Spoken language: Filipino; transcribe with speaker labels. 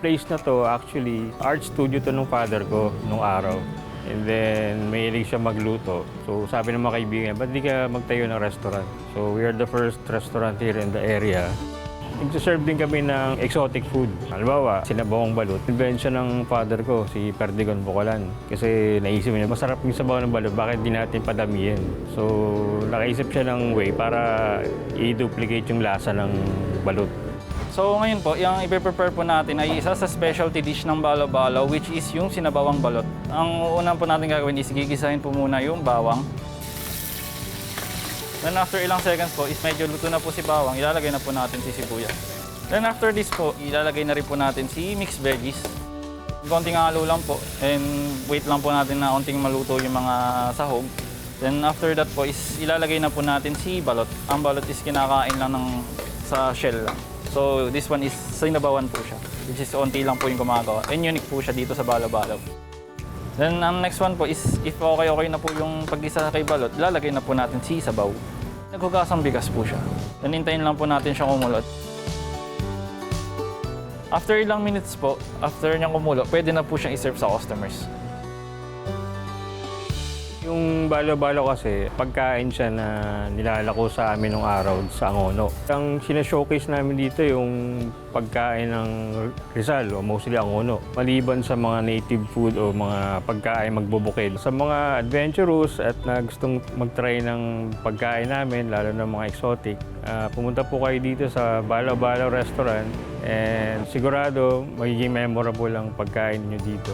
Speaker 1: place na to, actually, art studio to nung father ko nung araw. And then, mahilig siya magluto. So, sabi ng mga kaibigan, ba't di ka magtayo ng restaurant? So, we are the first restaurant here in the area. Nagsaserve din kami ng exotic food. Halimbawa, sinabawang balut. Invention ng father ko, si Perdigon Bukalan. Kasi naisip niya, masarap yung sabaw ng balut, bakit di natin padamihin? So, nakaisip siya ng way para i-duplicate yung lasa ng balut.
Speaker 2: So ngayon po, yung ipe-prepare po natin ay isa sa specialty dish ng balo-balo, which is yung sinabawang balot. Ang unang po natin gagawin is gigisahin po muna yung bawang. Then after ilang seconds po, is medyo luto na po si bawang, ilalagay na po natin si sibuyas. Then after this po, ilalagay na rin po natin si mixed veggies. Konting halo lang po, and wait lang po natin na konting maluto yung mga sahog. Then after that po, is ilalagay na po natin si balot. Ang balot is kinakain lang sa shell lang. So this one is sinabawan po siya, which is onti lang po yung gumagawa. And unique po siya dito sa balo-balo. Then ang next one po is, if okay na po yung pag-isa kay balot, lalagay na po natin si sabaw. Naghugasang bigas po siya. Then hintayin lang po natin siya kumulot. After ilang minutes po, after niyang kumulo, pwede na po siyang i-serve sa customers.
Speaker 1: Yung balo-balo kasi, pagkain siya na nilalako sa amin nung araw sa Angono. Ang sinashowcase namin dito yung pagkain ng Rizal o mostly Angono. Maliban sa mga native food o mga pagkain magbubukid. Sa mga adventurous at na gustong mag-try ng pagkain namin, lalo na mga exotic, pumunta po kayo dito sa Balo-Balo Restaurant and sigurado magiging memorable ang pagkain nyo dito.